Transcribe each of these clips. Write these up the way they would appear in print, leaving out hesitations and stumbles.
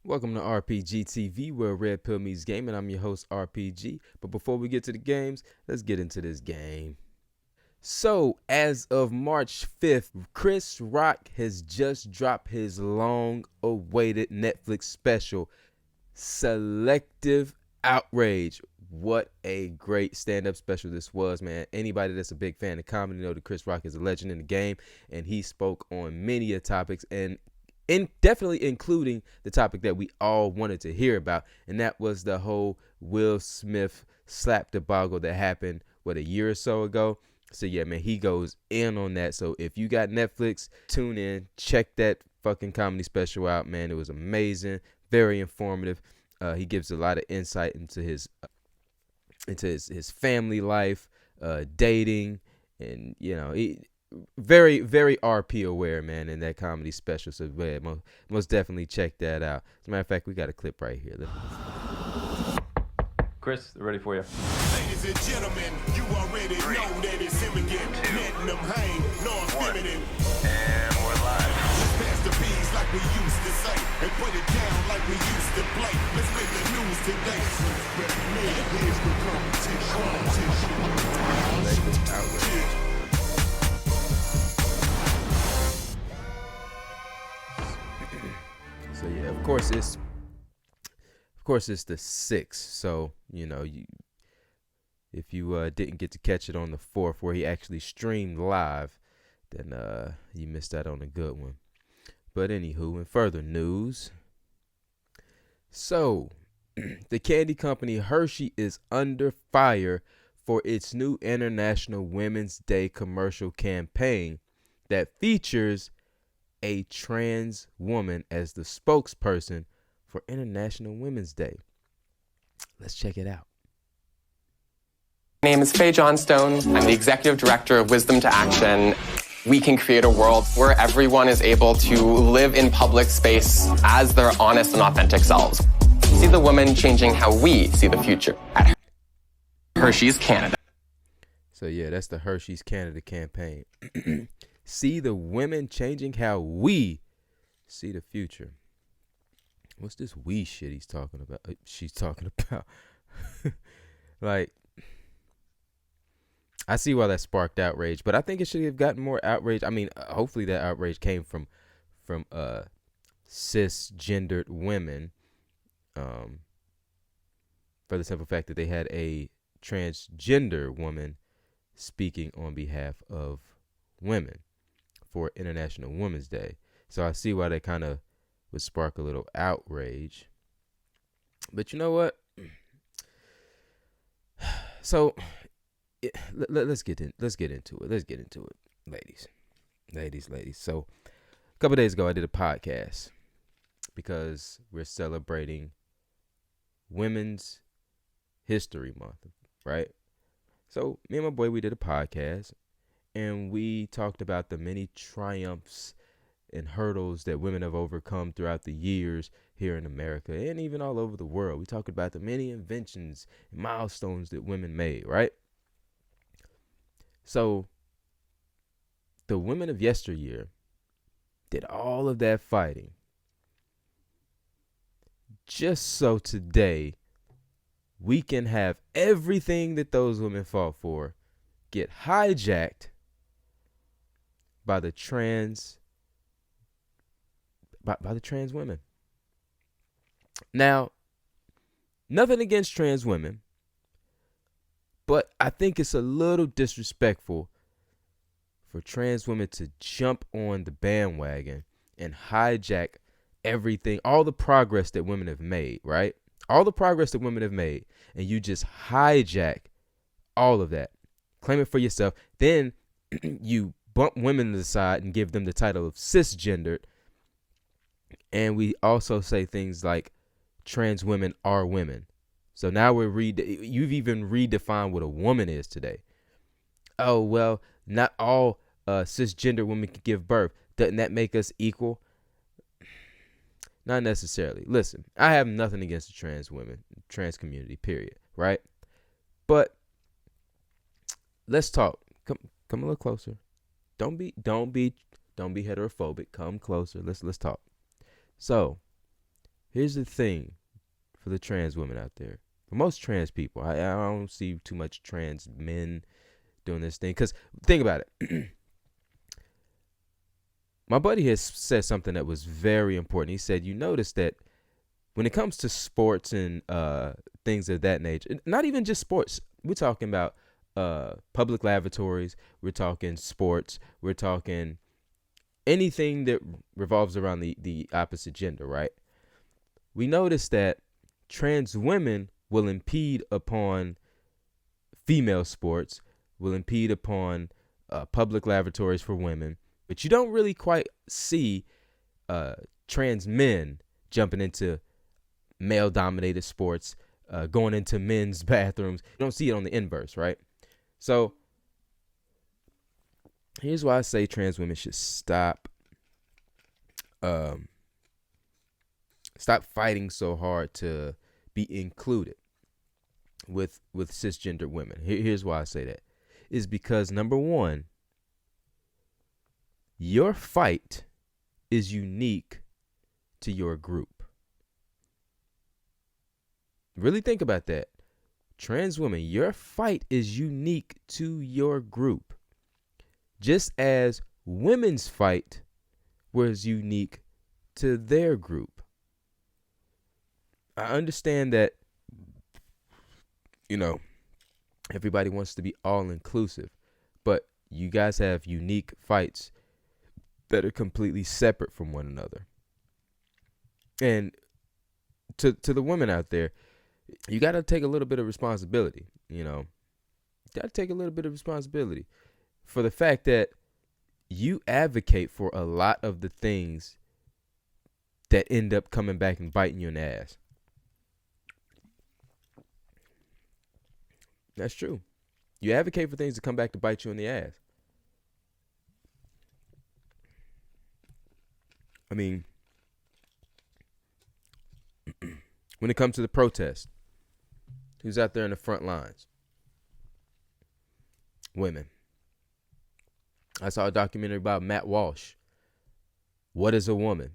Welcome to RPG TV, where Red Pill meets gaming. I'm your host, RPG. But before we get to the games, let's get into this game. So, as of March 5th, Chris Rock has just dropped his long-awaited Netflix special, Selective Outrage. What a great stand-up special this was, man. Anybody that's a big fan of comedy know that Chris Rock is a legend in the game, and he spoke on many topics, and definitely including the topic that we all wanted to hear about, and that was the whole Will Smith slap debacle that happened, a year or so ago. So yeah, man, he goes in on that. So if you got Netflix, tune in, check that fucking comedy special out, man. It was amazing, very informative. He gives a lot of insight into his family life, dating, and very very RP aware, man, in that comedy special. So yeah, most definitely check that out. As a matter of fact, we got a clip right here. Chris, they're ready for you. Ladies and gentlemen, you already know that it's him again. Letting them hang, no feminine. And we're live. Let's pass the bees like we used to say, and put it down like we used to play. Let's make the news today. Here's the competition. So yeah, of course it's the 6th. So if you didn't get to catch it on the 4th, where he actually streamed live, then you missed out on a good one. But anywho, in further news, so the candy company Hershey is under fire for its new International Women's Day commercial campaign that features a trans woman as the spokesperson for International Women's Day. Let's check it out. My name is Faye Johnstone. I'm the executive director of Wisdom to Action. We can create a world where everyone is able to live in public space as their honest and authentic selves. See the women changing how we see the future at Hershey's Canada. So yeah, that's the Hershey's Canada campaign. See the women changing how we see the future. What's this we shit he's talking about? She's talking about. Like, I see why that sparked outrage, but I think it should have gotten more outrage. I mean, hopefully that outrage came from cisgendered women, for the simple fact that they had a transgender woman speaking on behalf of women for International Women's Day. So I see why that kind of would spark a little outrage. But you know what? So let's get into it, ladies. So a couple days ago, I did a podcast because we're celebrating Women's History Month, right? So me and my boy, we did a podcast, and we talked about the many triumphs and hurdles that women have overcome throughout the years here in America and even all over the world. We talked about the many inventions and milestones that women made, right? So the women of yesteryear did all of that fighting just so today we can have everything that those women fought for get hijacked by the trans women. Now, nothing against trans women, but I think it's a little disrespectful for trans women to jump on the bandwagon and hijack everything, all the progress that women have made, right? All the progress that women have made, and you just hijack all of that. Claim it for yourself. Then you bump women to the side and give them the title of cisgendered. And we also say things like trans women are women. So now you've even redefined what a woman is today. Oh, well, not all cisgender women can give birth. Doesn't that make us equal? Not necessarily. Listen, I have nothing against the trans women, trans community, period, right? But let's talk. Come a little closer. Don't be heterophobic. Come closer. Let's talk. So, Here's the thing for the trans women out there. For most trans people, I don't see too much trans men doing this thing. Because think about it. My buddy has said something that was very important. He said, you notice that when it comes to sports and things of that nature, not even just sports, we're talking about public lavatories, we're talking sports, we're talking anything that revolves around the opposite gender, right? We notice that trans women will impede upon female sports, will impede upon public lavatories for women, but you don't really quite see trans men jumping into male-dominated sports, going into men's bathrooms. You don't see it on the inverse, right? So here's why I say trans women should stop fighting so hard to be included with cisgender women. Here's why I say that. Is because, number one, your fight is unique to your group. Really think about that. Trans women, your fight is unique to your group. Just as women's fight was unique to their group. I understand that, everybody wants to be all inclusive, but you guys have unique fights that are completely separate from one another. And to the women out there, you got to take a little bit of responsibility, You got to take a little bit of responsibility for the fact that you advocate for a lot of the things that end up coming back and biting you in the ass. That's true. You advocate for things to come back to bite you in the ass. I mean, when it comes to the protest, who's out there in the front lines? Women. I saw a documentary about Matt Walsh. What is a woman?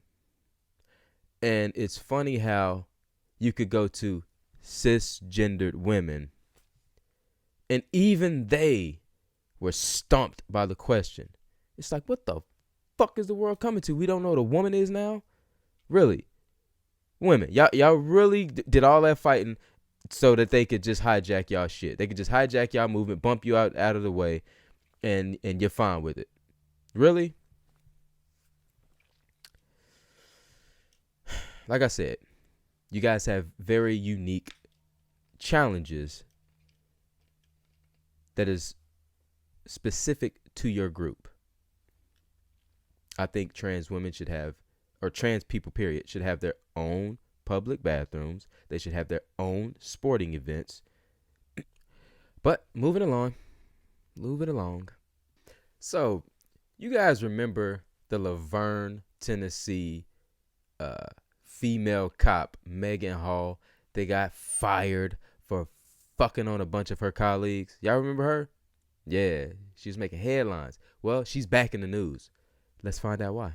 And it's funny how you could go to cisgendered women, and even they were stumped by the question. It's like, what the fuck is the world coming to? We don't know what a woman is now? Really? Women, y'all really did all that fighting so that they could just hijack y'all shit. They could just hijack y'all movement, bump you out of the way, and you're fine with it. Really? Like I said, you guys have very unique challenges that is specific to your group. I think trans women should have, or trans people, period, should have their own public bathrooms. They should have their own sporting events. But moving along. So, you guys remember the Laverne, Tennessee female cop, Megan Hall? They got fired for fucking on a bunch of her colleagues. Y'all remember her? Yeah, she was making headlines. Well, she's back in the news. Let's find out why.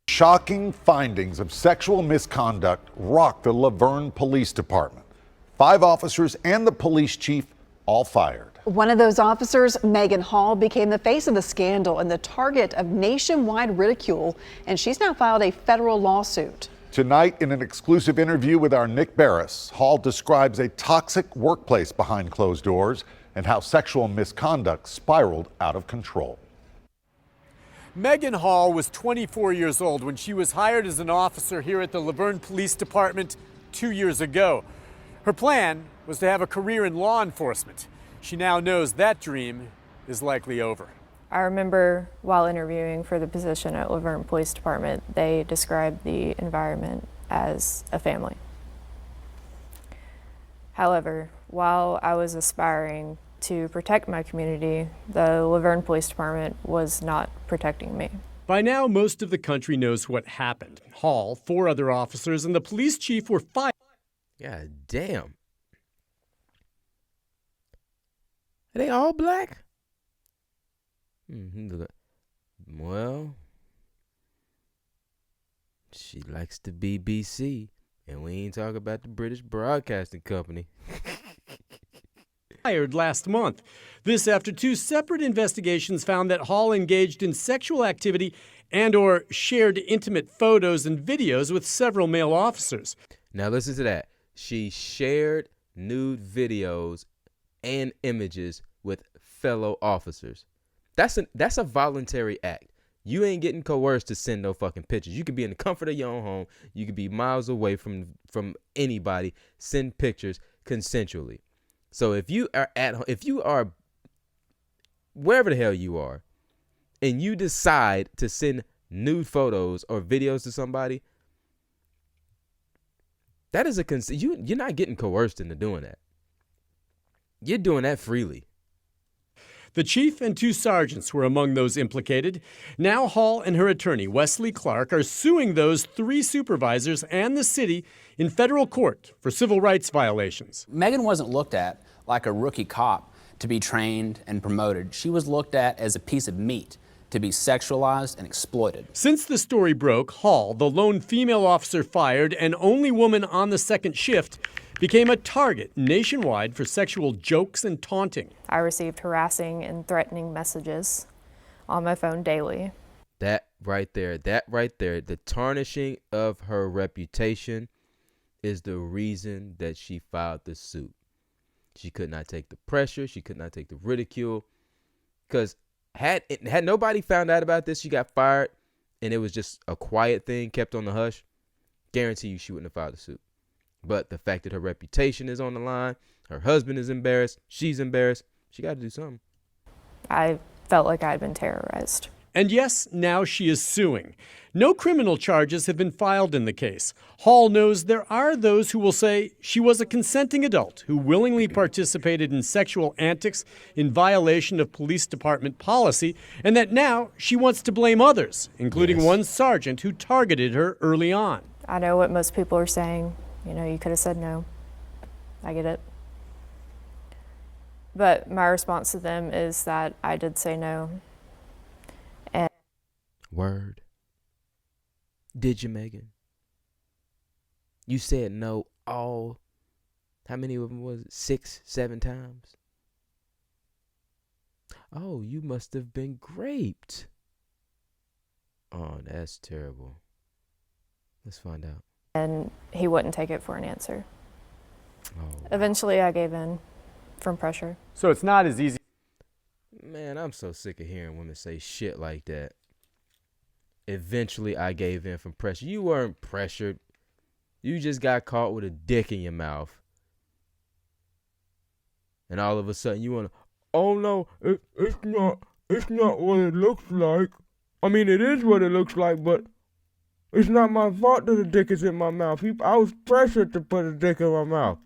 Shocking findings of sexual misconduct rocked the Laverne Police Department. 5 officers and the police chief all fired. One of those officers, Megan Hall, became the face of the scandal and the target of nationwide ridicule, and she's now filed a federal lawsuit. Tonight, in an exclusive interview with our Nick Barris, Hall describes a toxic workplace behind closed doors and how sexual misconduct spiraled out of control. Megan Hall was 24 years old when she was hired as an officer here at the Laverne Police Department 2 years ago. Her plan was to have a career in law enforcement. She now knows that dream is likely over. I remember while interviewing for the position at Laverne Police Department, they described the environment as a family. However, while I was aspiring to protect my community, the Laverne Police Department was not protecting me. By now, most of the country knows what happened. Hall, 4 other officers, and the police chief were fired. God damn. Are they all black? Well, She likes the BBC, and we ain't talking about the British Broadcasting Company. Fired last month. This after two separate investigations found that Hall engaged in sexual activity and or shared intimate photos and videos with several male officers. Now listen to that. She shared nude videos and images with fellow officers. That's a voluntary act. You ain't getting coerced to send no fucking pictures. You could be in the comfort of your own home. You could be miles away from anybody. Send pictures consensually. So if you are wherever the hell you are, and you decide to send nude photos or videos to somebody, that is you're not getting coerced into doing that. You're doing that freely. The chief and two sergeants were among those implicated. Now Hall and her attorney, Wesley Clark, are suing those three supervisors and the city in federal court for civil rights violations. Megan wasn't looked at like a rookie cop to be trained and promoted. She was looked at as a piece of meat to be sexualized and exploited. Since the story broke, Hall, the lone female officer fired and only woman on the second shift, became a target nationwide for sexual jokes and taunting. I received harassing and threatening messages on my phone daily. That right there, the tarnishing of her reputation is the reason that she filed the suit. She could not take the pressure. She could not take the ridicule. Because had nobody found out about this, she got fired, and it was just a quiet thing kept on the hush, guarantee you she wouldn't have filed the suit. But the fact that her reputation is on the line, her husband is embarrassed, she's embarrassed, she got to do something. I felt like I had been terrorized. And yes, now she is suing. No criminal charges have been filed in the case. Hall knows there are those who will say she was a consenting adult who willingly participated in sexual antics in violation of police department policy, and that now she wants to blame others, including one sergeant who targeted her early on. I know what most people are saying. You know, you could have said no. I get it. But my response to them is that I did say no. And Word. Did you, Megan? You said no all, how many of them was it? 6, 7 times? Oh, you must have been raped. Oh, that's terrible. Let's find out. and he wouldn't take it for an answer. Oh. Eventually, I gave in from pressure. So it's not as easy. Man, I'm so sick of hearing women say shit like that. Eventually, I gave in from pressure. You weren't pressured. You just got caught with a dick in your mouth. And all of a sudden, you want to, oh no, it's not what it looks like. I mean, it is what it looks like, but it's not my fault that the dick is in my mouth. I was pressured to put a dick in my mouth.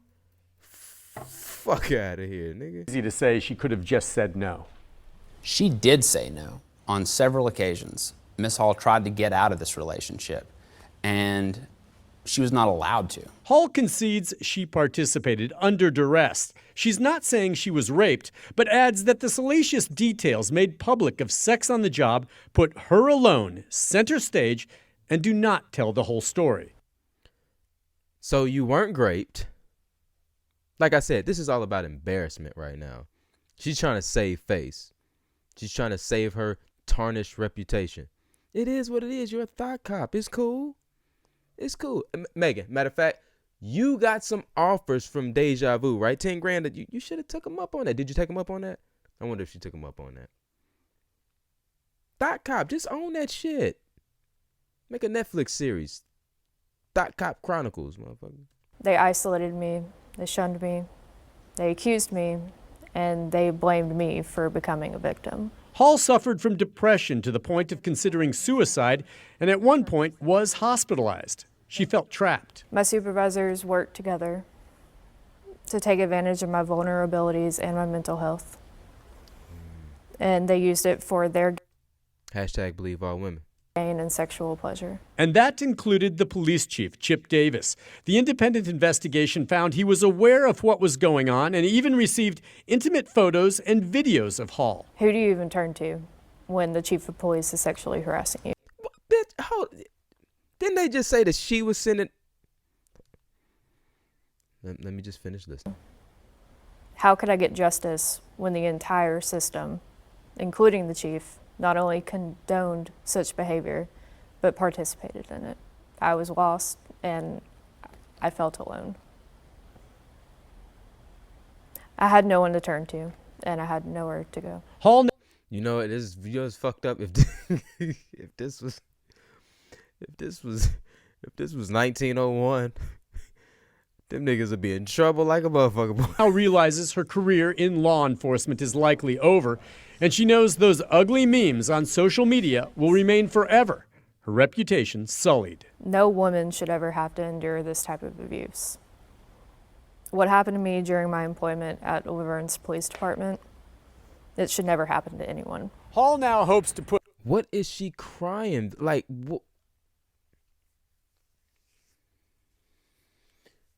Fuck out of here, nigga. Easy to say she could have just said no. She did say no on several occasions. Miss Hall tried to get out of this relationship, and she was not allowed to. Hall concedes she participated under duress. She's not saying she was raped, but adds that the salacious details made public of sex on the job put her alone center stage and do not tell the whole story. So you weren't raped. Like I said, this is all about embarrassment right now. She's trying to save face. She's trying to save her tarnished reputation. It is what it is. You're a thought cop. It's cool. It's cool. Megan, matter of fact, you got some offers from Deja Vu, right? 10 grand. That you should have took them up on that. Did you take them up on that? I wonder if she took them up on that. Thought Cop, just own that shit. Make a Netflix series. Thought Cop Chronicles, motherfucker. They isolated me, they shunned me, they accused me, and they blamed me for becoming a victim. Hall suffered from depression to the point of considering suicide, and at one point was hospitalized. She felt trapped. My supervisors worked together to take advantage of my vulnerabilities and my mental health. And they used it for their Hashtag believe all women. gain and sexual pleasure. And that included the police chief, Chip Davis. The independent investigation found he was aware of what was going on and even received intimate photos and videos of Hall. Who do you even turn to when the chief of police is sexually harassing you? Bitch, hold. Didn't they just say that she was sending? Let me just finish this. How could I get justice when the entire system, including the chief, not only condoned such behavior, but participated in it? I was lost and I felt alone. I had no one to turn to, and I had nowhere to go. Hall You know it is. You know it's fucked up. If this was 1901, them niggas would be in trouble like a motherfucker. now realizes her career in law enforcement is likely over, and she knows those ugly memes on social media will remain forever. Her reputation sullied. No woman should ever have to endure this type of abuse. What happened to me during my employment at Laverne's police department, it should never happen to anyone. Hall now hopes to put. What is she crying? Like,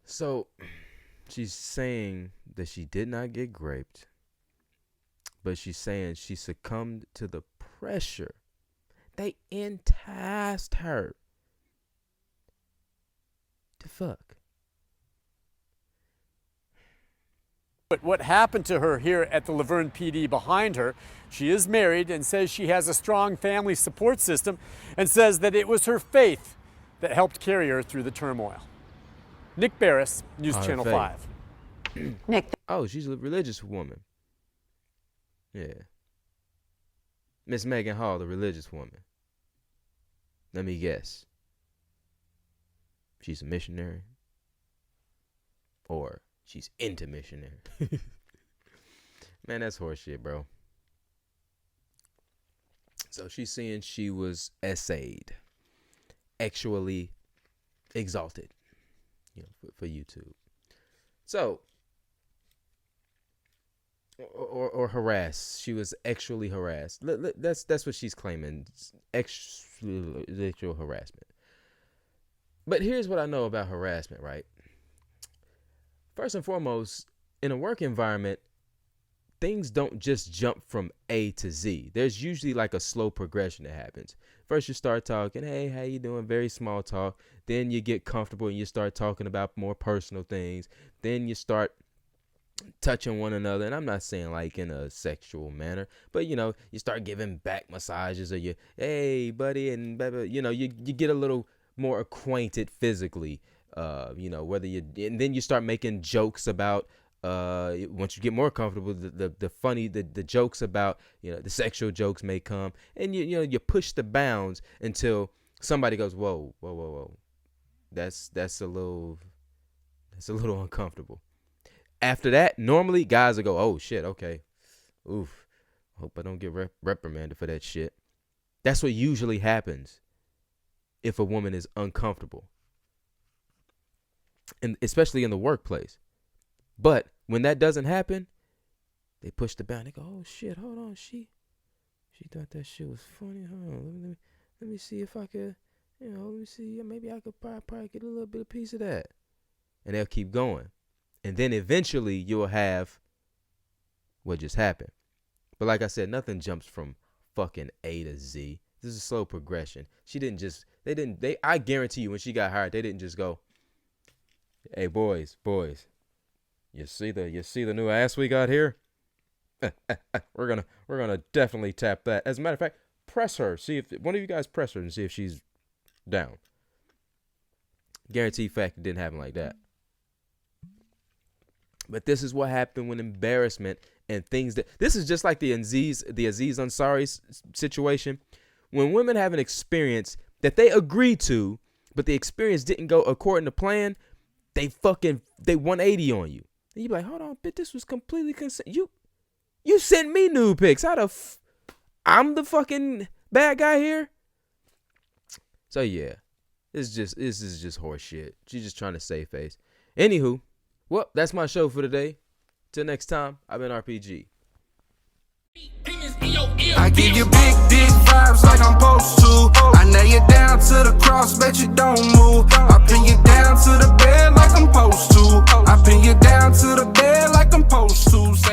so she's saying that she did not get raped, but she's saying she succumbed to the pressure. They enticed her to fuck. But what happened to her here at the Laverne PD behind her? She is married and says she has a strong family support system and says that it was her faith that helped carry her through the turmoil. Nick Barris, News Channel 5. Nick. Oh, she's a religious woman. Yeah. Miss Megan Hall, the religious woman. Let me guess. She's a missionary? Or she's into missionary? Man, that's horseshit, bro. So she's saying she was essayed, actually exalted, you know, for YouTube. So, or harassed. She was actually harassed. That's what she's claiming. Actual harassment. But here's what I know about harassment, right? First and foremost, in a work environment, things don't just jump from A to Z. There's usually like a slow progression that happens. First you start talking, hey, how you doing? Very small talk. Then you get comfortable and you start talking about more personal things. Then you start touching one another. And I'm not saying like in a sexual manner, but you know, you start giving back massages or you, hey, buddy, and you know, you get a little more acquainted physically. You know, whether you, and then you start making jokes about, once you get more comfortable, the funny, the jokes about, you know, the sexual jokes may come, and you know, you push the bounds until somebody goes, whoa, that's a little uncomfortable. After that, normally guys will go, oh shit, okay, oof, hope I don't get reprimanded for that shit. That's what usually happens if a woman is uncomfortable. And especially in the workplace. But when that doesn't happen, they push the bound. They go, oh shit, hold on, she thought that shit was funny. Hold on, let me see if I could, you know, let me see, maybe I could probably get a little bit of piece of that. And they'll keep going. And then eventually you'll have what just happened. But like I said, nothing jumps from fucking A to Z. This is a slow progression. I guarantee you when she got hired, they didn't just go, hey boys, you see the new ass we got here? we're gonna definitely tap that. As a matter of fact, press her. See if one of you guys press her and see if she's down. Guarantee fact it didn't happen like that. But this is what happened when embarrassment and things that this is just like the Aziz Ansari situation. When women have an experience that they agreed to, but the experience didn't go according to plan, they 180 on you. And you be like, hold on, bitch, this was completely consent. You sent me nude pics. I'm the fucking bad guy here. So yeah, this is just horse shit. She's just trying to save face. Anywho, well, that's my show for today. Till next time, I've been RPG. I give you big dick vibes like I'm supposed to. I nail you down to the cross, bet you don't move. I pin you down to the bed like I'm supposed to. I pin you down to the bed like I'm supposed to. Say